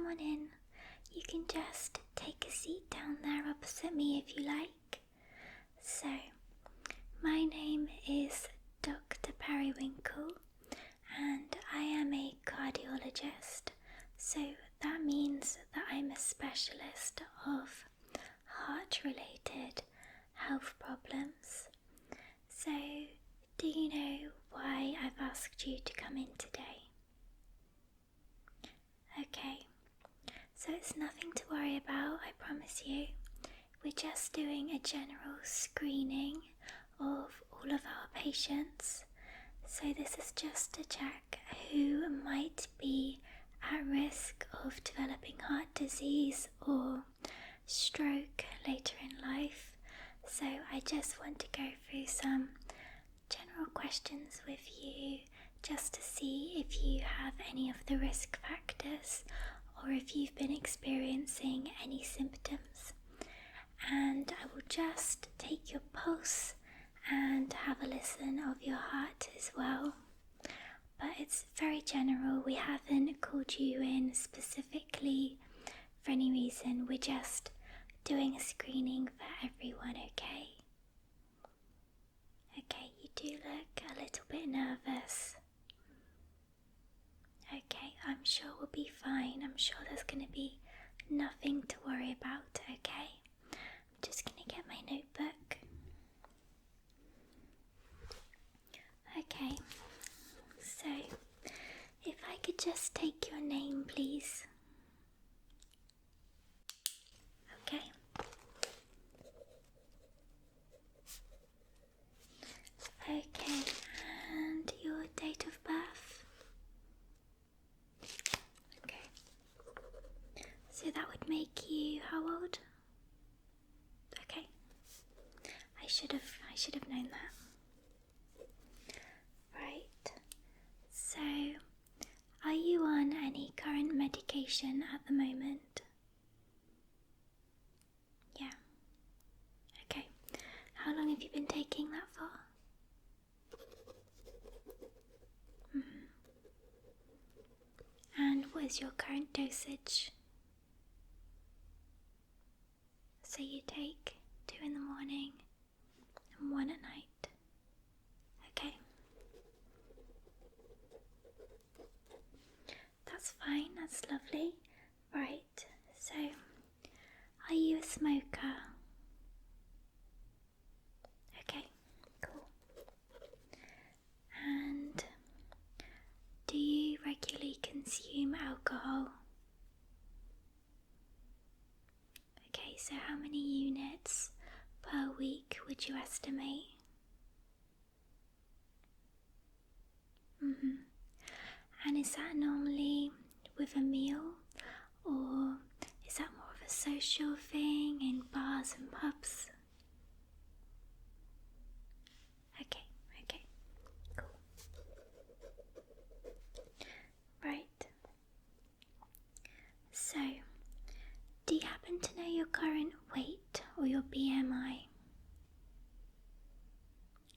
come on in. You can just take a seat down there opposite me if you like. So, my name is Dr. Periwinkle, and I am a cardiologist. So that means that I'm a specialist of heart-related health problems. So, do you know why I've asked you to come in today? Okay, so it's nothing to worry about, I promise you. We're just doing a general screening of all of our patients. So this is just to check who might be at risk of developing heart disease or stroke later in life. So I just want to go through some general questions with you just to see if you have any of the risk factors or if you've been experiencing any symptoms. And I will just take your pulse and have a listen of your heart as well. But it's very general. We haven't called you in specifically for any reason. We're just doing a screening for everyone, okay? Okay, you do look a little bit nervous. Okay, I'm sure we'll be fine. I'm sure there's going to be nothing to worry about, okay? I'm just going to get my notebook. Okay, so if I could just take your name, please. Okay. Okay, and your date of birth. Okay. So that would make you how old? Okay. I should have known that. Right. So, are you on any current medication at the moment? Yeah. Okay. How long have you been taking that for? And what is your current dosage? So you take 2 in the morning and 1 at night. Okay. That's fine, that's lovely. Right, so are you a smoker? Okay, cool. And do you regularly consume alcohol? Okay, so how many units per week would you estimate? And is that normally with a meal, or is that more of a social thing in bars and pubs? Okay, cool. Right. So, do you happen to know your current weight or your BMI?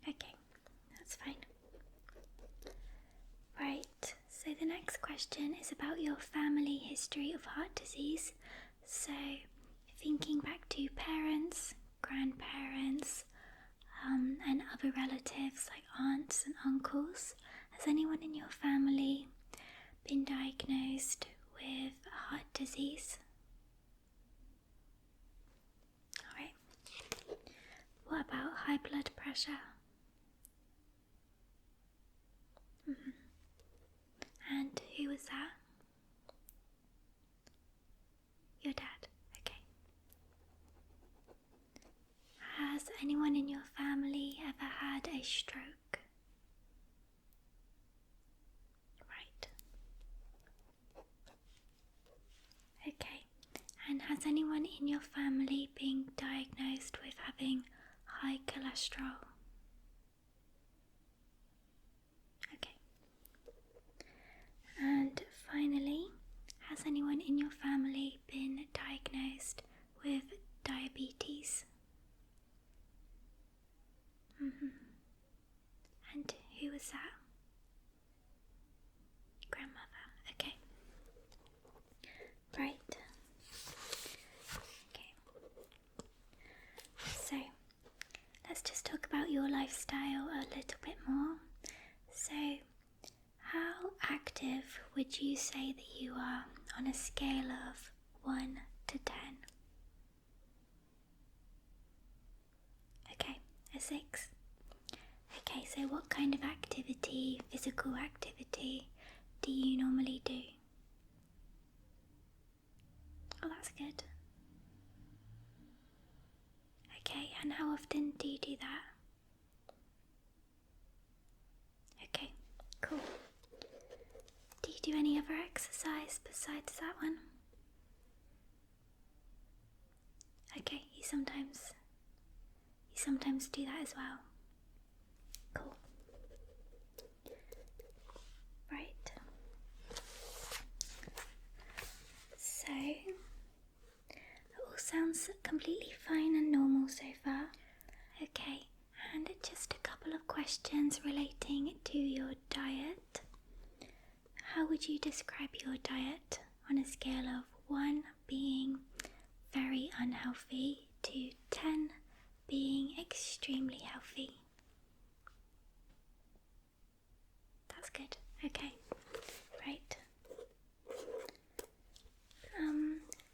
Okay, that's fine. Right, so the next question is about your family history of heart disease. So, thinking back to parents, grandparents, and other relatives like aunts and uncles, has anyone in your family been diagnosed with heart disease? Alright. What about high blood pressure? And who was that? Your dad, okay. Has anyone in your family ever had a stroke? Right. Okay. And has anyone in your family been diagnosed with having high cholesterol? Okay. And finally, has anyone in your family been diagnosed with diabetes? And who was that? Grandmother, okay. Right. active would you say that you are on a scale of 1 to 10? Okay, a 6. Okay, so what kind of activity, physical activity, do you normally do? Oh, that's good. Okay, and how often do you do that? Okay, cool. Do you do any other exercise besides that one? Okay, you sometimes do that as well. Cool. Right. So, it all sounds completely fine and normal so far. Okay, and just a couple of questions relating to your diet. How would you describe your diet on a scale of 1 being very unhealthy to 10 being extremely healthy? That's good. Okay, right.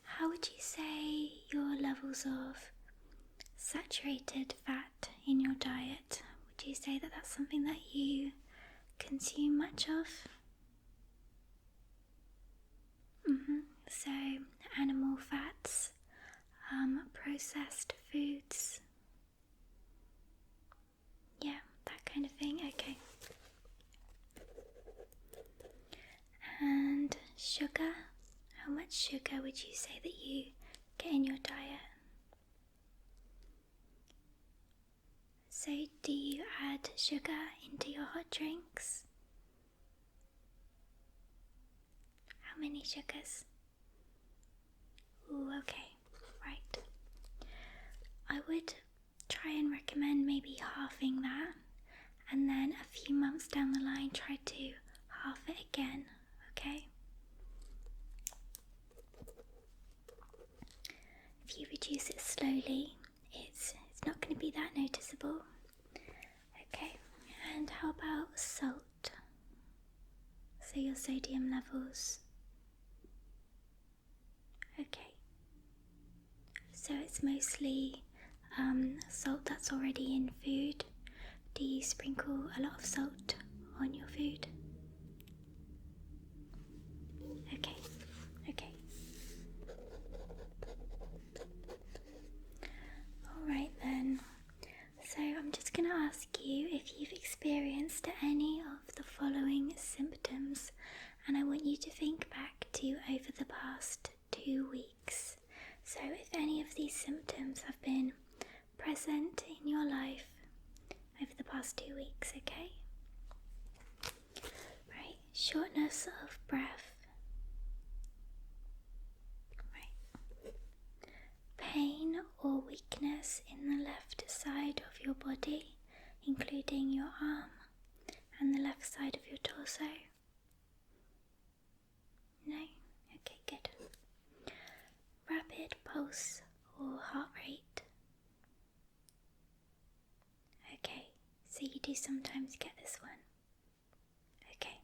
How would you say your levels of saturated fat in your diet? Would you say that that's something that you consume much of? So animal fats, processed foods, yeah, that kind of thing. Okay. And sugar, how much sugar would you say that you get in your diet? So do you add sugar into your hot drinks? How many sugars? Ooh, okay, right. I would try and recommend maybe halving that, and then a few months down the line try to halve it again, okay? If you reduce it slowly, it's not going to be that noticeable. Okay, and how about salt? So your sodium levels. Okay, so it's mostly salt that's already in food. Do you sprinkle a lot of salt on your food? Okay, okay. Alright then, so I'm just going to ask you if you've experienced any of the following symptoms, and I want you to think back to over the past 2 weeks. So if any of these symptoms have been present in your life over the past 2 weeks, okay? Right, shortness of breath. Right. Pain or weakness in the left side of your body, including your arm and the left side of your torso. No? Okay, good. Rapid pulse or heart rate. Okay, so you do sometimes get this one. Okay.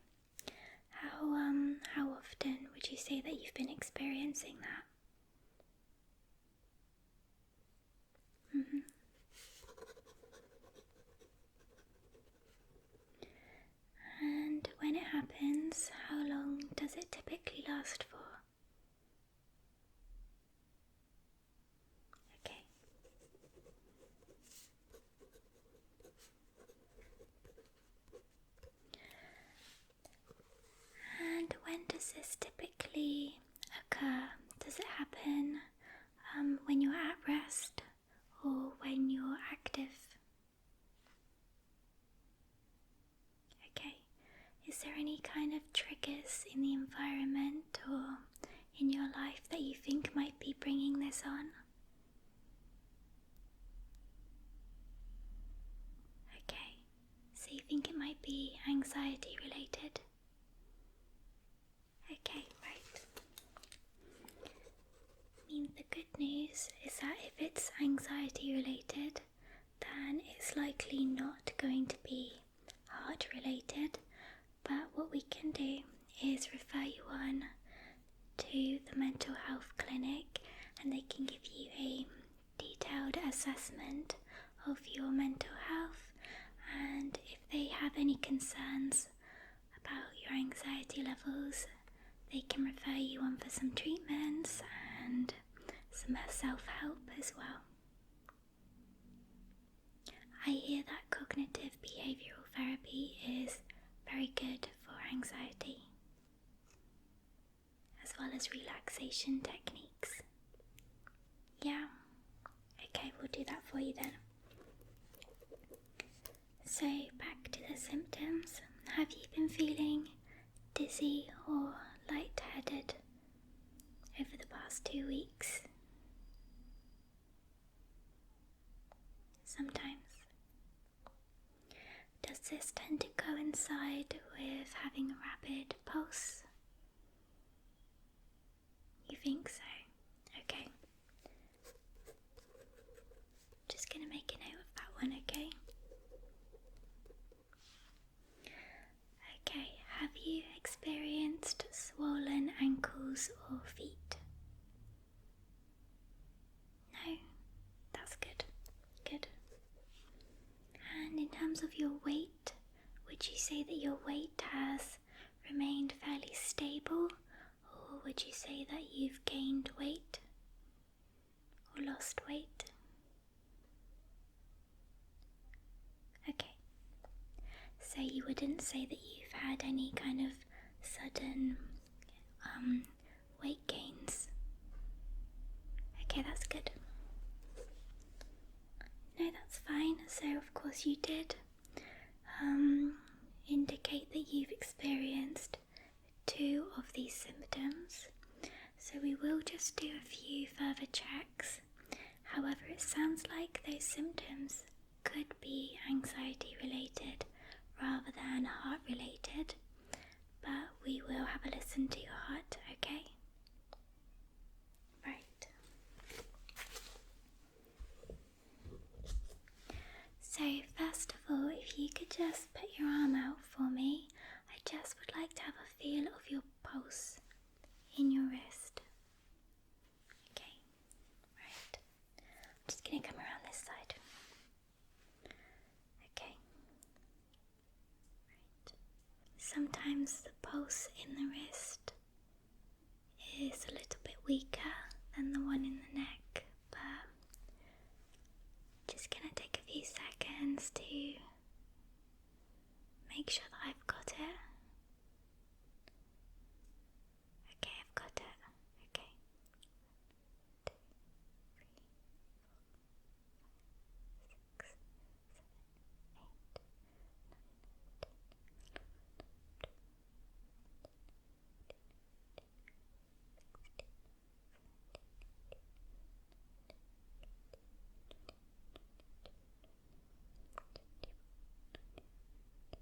How often would you say that you've been experiencing that? And when it happens, how long does it typically last for? Okay. And when does this typically occur? Does it happen when you're at rest or when you're active? Okay. Is there any kind of triggers in the environment or in your life that you think might be bringing this on? Okay. So you think it might be anxiety related? Okay, right. I mean, the good news is that if it's anxiety related, then it's likely not going to be heart related, but what we can do is refer you on to the mental health clinic, and they can give you a detailed assessment of your mental health, and if they have any concerns about your anxiety levels, they can refer you on for some treatments and some self-help as well. I hear that cognitive behavioural therapy is very good for anxiety, as well as relaxation techniques. Yeah, okay, we'll do that for you then. So back to the symptoms. Have you been feeling dizzy or lightheaded over the past 2 weeks? Sometimes. Does this tend to coincide with having a rapid pulse? You think so? Okay. Just gonna make a note of that one, okay? Okay, have you experienced swollen ankles or feet? No? That's good. Good. And in terms of your weight, would you say that your weight has remained fairly stable, or would you say that you've gained weight or lost weight? Okay. So you wouldn't say that you've had any kind of sudden weight gains? Okay, that's good. No, that's fine. So of course you did indicate that you've experienced 2 of these symptoms. So we will just do a few further checks. However, it sounds like those symptoms could be anxiety related rather than heart related, but we will have a listen to your heart, okay? Right. So first of all, if you could just put your arm out for me, I just would like to have a feel of your pulse in your wrist. Okay, right. I'm just going to come around this side. Okay. Right. Sometimes the pulse in the wrist is a little bit weaker than the one in the neck, but just going to take a few seconds to make sure that I've got it. Okay, I've got it. Okay. 1, 2, 3, 4, 5, 6, 7, 8, 9,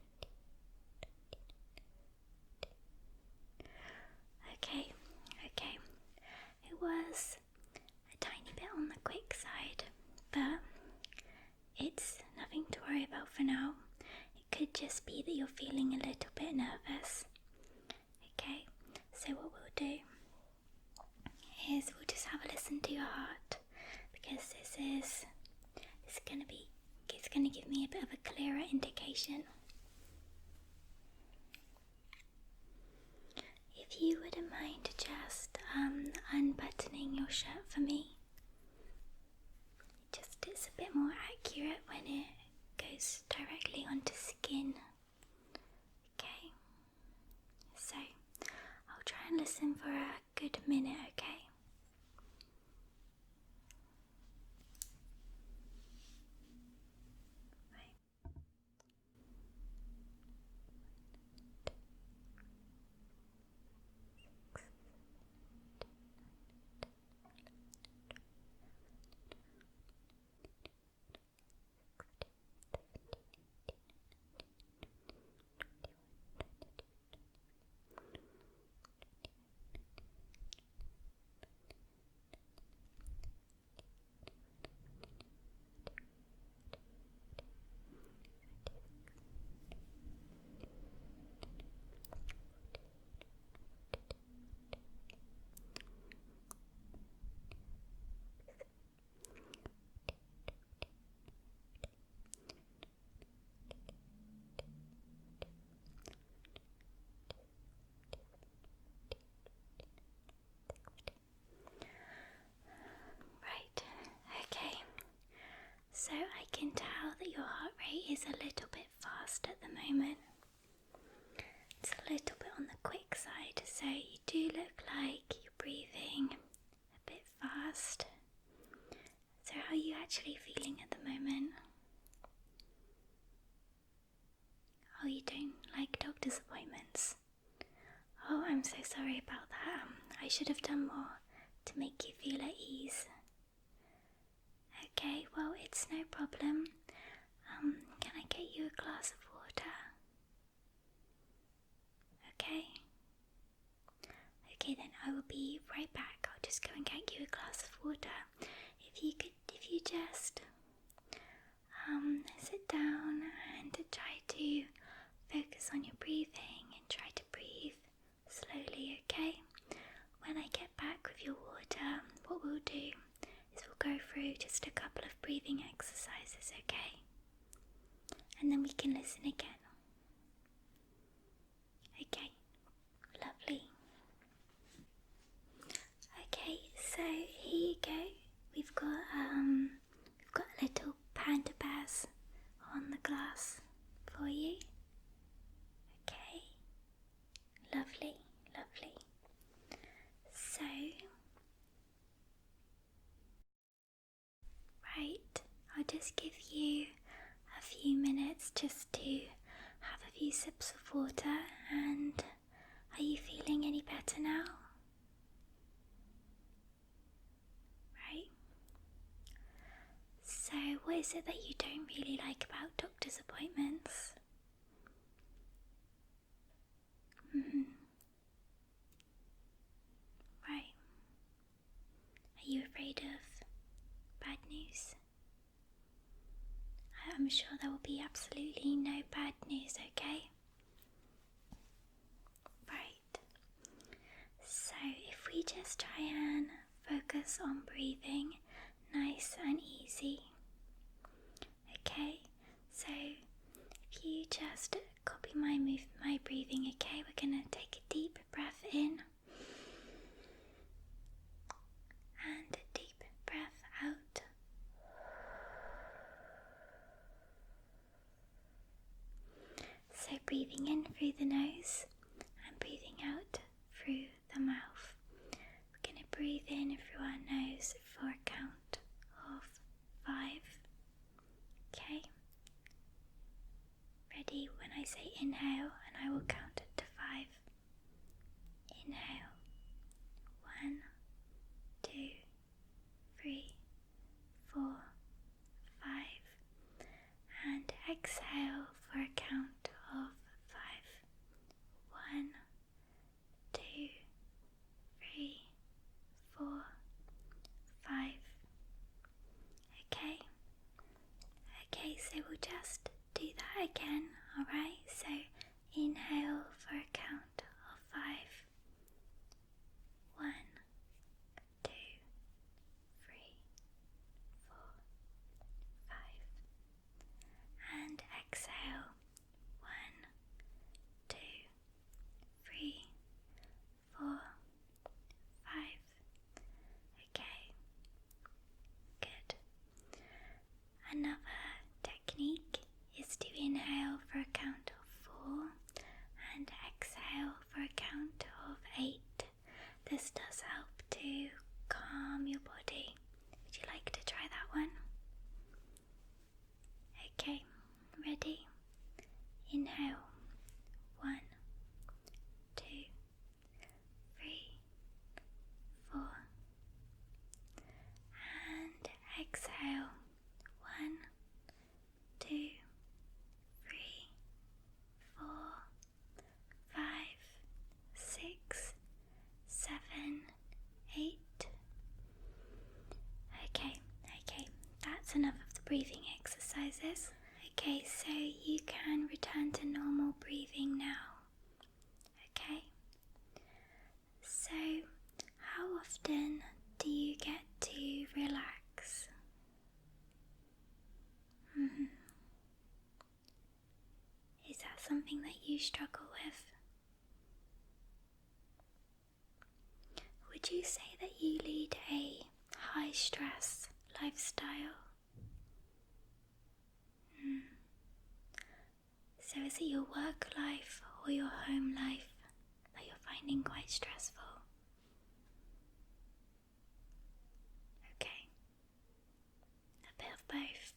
10, 11, 12. Okay. It was a tiny bit on the quick side, but it's nothing to worry about for now. It could just be that you're feeling a little bit nervous. Okay, so what we'll do is we'll just have a listen to your heart, because it's going to give me a bit of a clearer indication. If you wouldn't mind just unbuttoning your shirt for me. It's a bit more accurate when it goes directly onto skin. Okay, so I'll try and listen for a good minute, okay? sorry about that. I should have done more to make you feel at ease. Okay, well, it's no problem. Can I get you a glass of water? Okay? Okay, then I will be right back. I'll just go and get you a glass of water. If you just sit down and try to focus on your breathing and try to breathe slowly, okay? When I get back with your water, what we'll do is we'll go through just a couple of breathing exercises, okay? And then we can listen again. Okay, lovely. Okay, so here you go. We've got little panda bears on the glass for you. Okay, lovely, lovely. So, right, I'll just give you a few minutes just to have a few sips of water. And are you feeling any better now? Right. So what is it that you don't really like about doctor's appointments? Right. Are you afraid of bad news? I'm sure there will be absolutely no bad news, okay? Right. So if we just try and focus on breathing nice and easy. Okay? So if you just copy my breathing, okay? We're gonna take a deep breath in and a deep breath out. So breathing in through the nose and breathing out through the mouth. We're going to breathe in through our nose for a count of 5. Okay? Ready? When I say inhale, and I will count it to 5. Inhale. 1, 2, 3, 4, 5. And exhale for a count of 5. 1, 2, 3, 4, 5. Okay? Okay, so we'll just do that again, alright? So inhale for a count of 5. 1, 2, 3, 4, 5. And exhale. 1, 2, 3, 4, 5. Okay, good. Another technique is to inhale for a count of 4 and exhale for a count of 8. This does help to calm your body. Would you like to try that one? Okay, ready? Inhale. 1, 2, 3, 4. And exhale. 1, 2, 3, 4, 5, 6, 7, 8. Okay, that's enough of the breathing exercises. Okay, so you can return to normal breathing now. Okay? So, how often do you get to relax? Is that something that you struggle with? Would you say that you lead a high stress lifestyle? So is it your work life or your home life that you're finding quite stressful? Okay. A bit of both.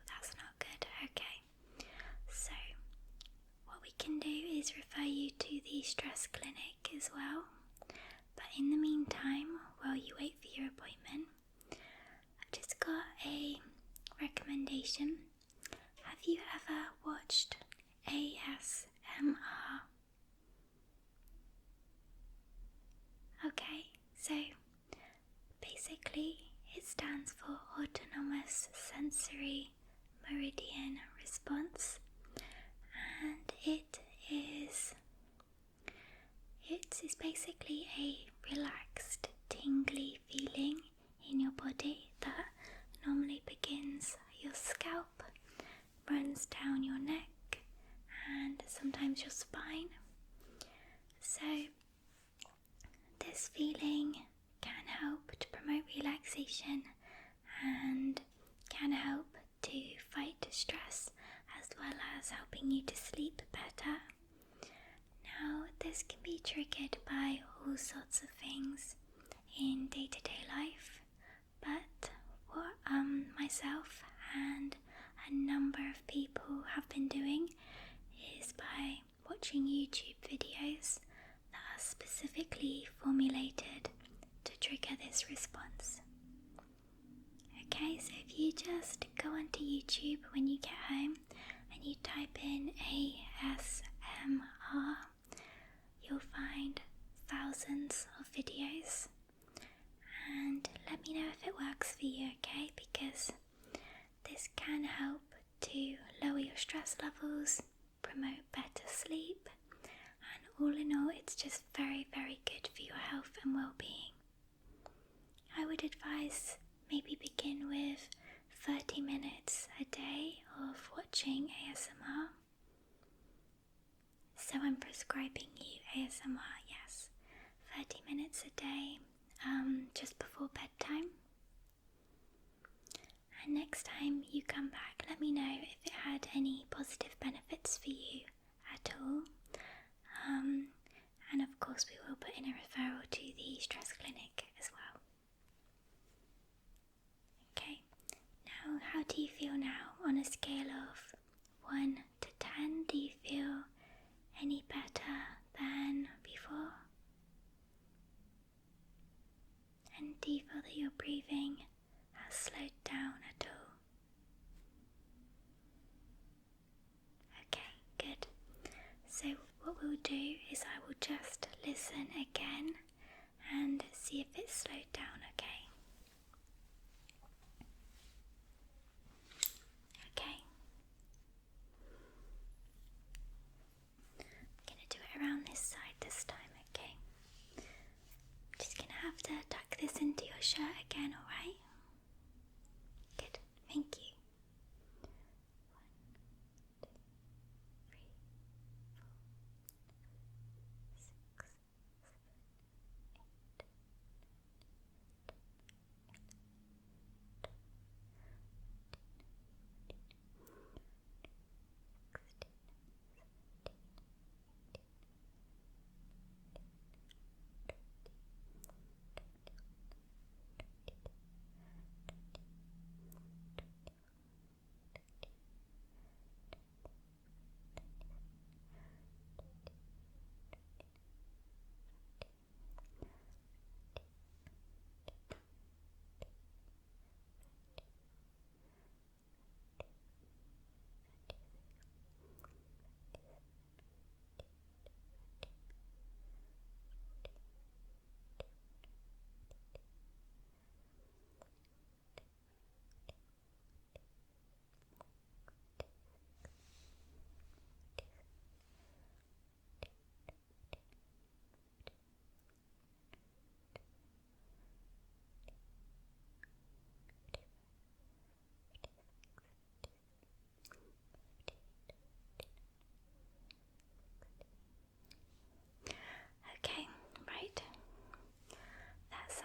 That's not good. Okay. So what we can do always refer you to the stress clinic as well. But in the meantime, while you wait for your appointment, I've just got a recommendation. Have you ever watched ASMR? Okay, so basically it stands for Autonomous Sensory Meridian Response, and it is basically a relaxed, tingly feeling in your body that normally begins your scalp, runs down your neck, and sometimes your spine. So this feeling can help to promote relaxation and can help to fight stress, as well as helping you to sleep better. Now, this can be triggered by all sorts of things in day-to-day life, but what myself and a number of people have been doing is by watching YouTube videos that are specifically formulated to trigger this response. Okay, so if you just go onto YouTube when you get home and you type in ASMR, you'll find thousands of videos, and let me know if it works for you, okay? Because this can help to lower your stress levels, promote better sleep, and all in all, it's just very, very good for your health and well-being. I would advise maybe begin with 30 minutes a day of watching ASMR. So I'm prescribing you ASMR, yes. 30 minutes a day, just before bedtime. And next time you come back, let me know if it had any positive benefits for you at all. And of course we will put in a referral to the stress clinic as well. Okay, now how do you feel now on a scale of 1 to 10? Do you feel any better than before? And do you feel that your breathing has slowed down at all? Okay, good. So what we'll do is I will just listen again and see if it's slowed down, okay? Okay. I'm going to do it around this side this time, okay? Just going to have to tuck this into your shirt again, alright? Good, thank you.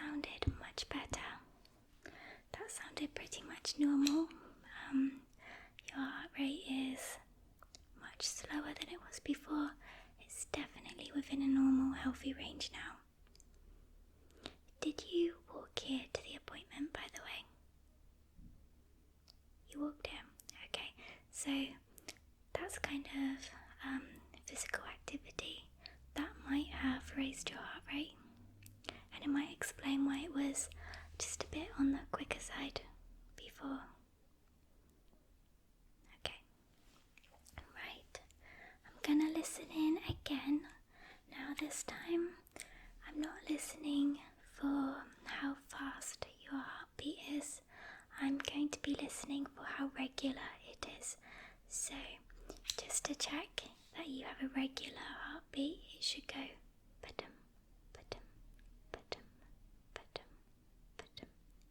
100, much better. That sounded pretty much normal. Your heart rate is much slower than it was before. It's definitely within a normal, healthy range now. Did you walk here to the appointment, by the way? You walked here? Okay, so that's kind of physical activity have raised your heart rate, and it might explain why it was just a bit on the quicker side before. Okay, right, I'm gonna listen in again. Now this time, I'm not listening for how fast your heartbeat is. I'm going to be listening for how regular it is. So, just to check that you have a regular heartbeat, it should go ba-dum, ba-dum, ba-dum, ba-dum, ba-dum.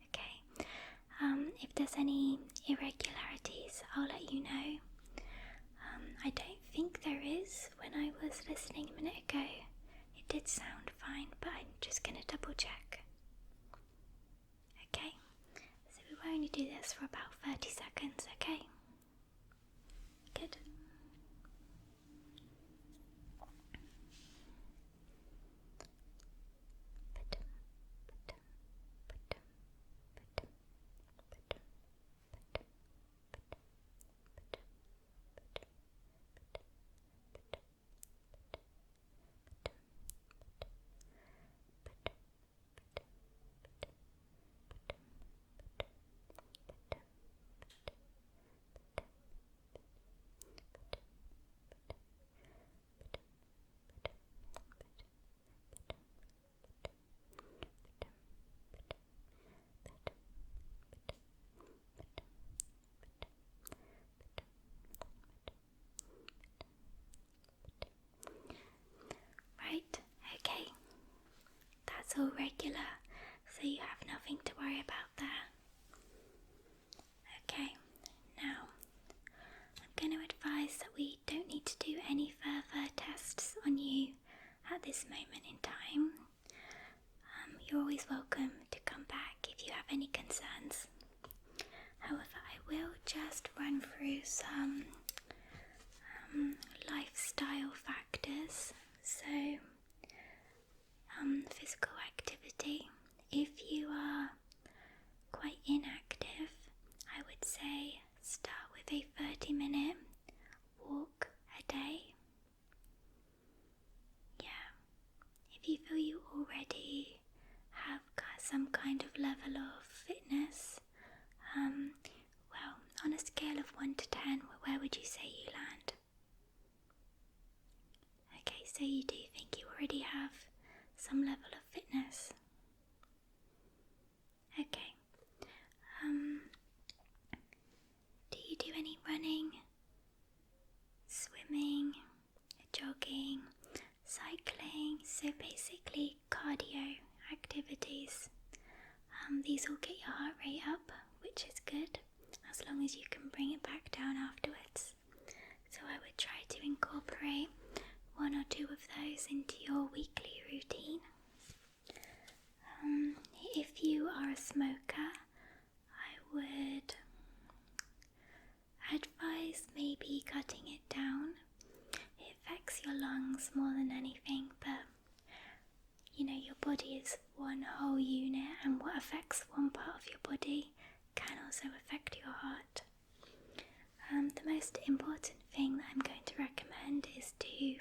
Okay. If there's any irregularities, I'll let you know. I don't think there is. When I was listening a minute ago, it did sound fine, but I'm just going to double check. Okay, so we will only do this for about 30 seconds, okay? Good. Right, okay, that's all regular, so you have nothing to worry about there. Okay, now I'm going to advise that we don't need to do any further tests on you at this moment in time. You're always welcome to come back if you have any concerns. However, I will just run through some lifestyle factors. So, physical activity. If you are quite inactive, I would say start with a 30-minute walk a day. Yeah, if you feel you already have some kind of level of fitness, well, on a scale of 1 to 10, where would you say you land? Okay, so you do think you already have some level of fitness. Okay. Do you do any running, swimming, jogging, cycling? So basically cardio activities. These will get your heart rate up, which is good, as long as you can bring it back down afterwards. So I would try to incorporate 1 or 2 of those into your weekly routine. If you are a smoker, I would advise maybe cutting it down. It affects your lungs more than anything, but you know, your body is one whole unit, and what affects one part of your body can also affect your heart. The most important thing that I'm going to recommend is to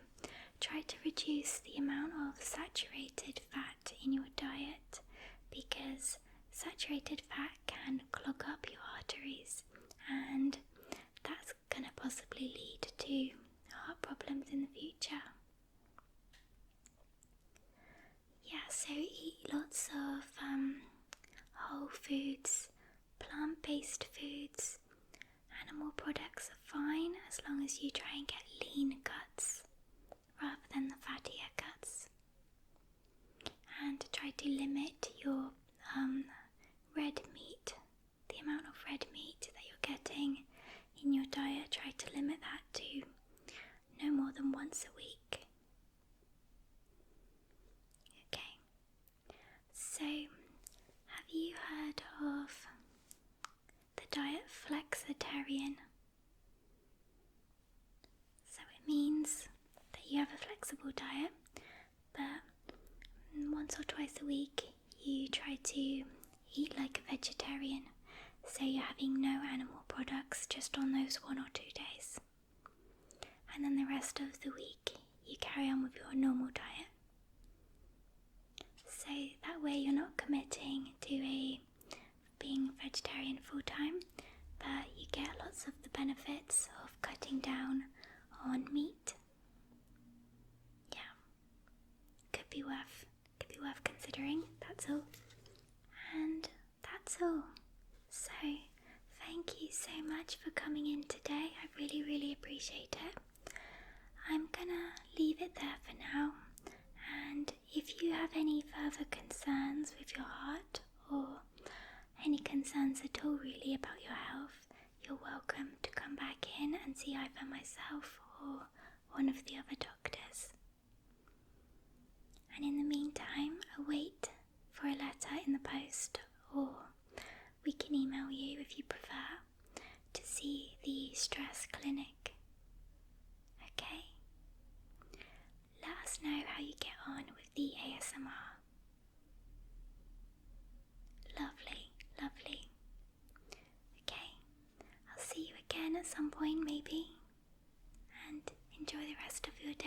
try to reduce the amount of saturated fat in your diet, because saturated fat can clog up your arteries, and that's going to possibly lead to heart problems in the future. Yeah, so eat lots of whole foods, plant-based foods. Animal products are fine as long as you try and get lean cuts rather than the fattier cuts. And try to limit your red meat, the amount of red meat that you're getting in your diet. Try to limit that to no more than once a week. Okay, so have you heard of the diet flexitarian? So it means that you have a flexible diet, but once or twice a week you try to eat like a vegetarian. So you're having no animal products just on those 1 or 2 days. And then the rest of the week you carry on with your normal diet. that's all. And that's all. So, thank you so much for coming in today. I really, really appreciate it. I'm gonna leave it there for now. And if you have any further concerns with your heart, or any concerns at all really about your health, you're welcome to come back in and see either myself or one of the other doctors. And in the meantime, await for a letter in the post, or we can email you if you prefer, to see the stress clinic. Okay? Let us know how you get on with the ASMR. Lovely, lovely. Okay, I'll see you again at some point maybe, and enjoy the rest of your day.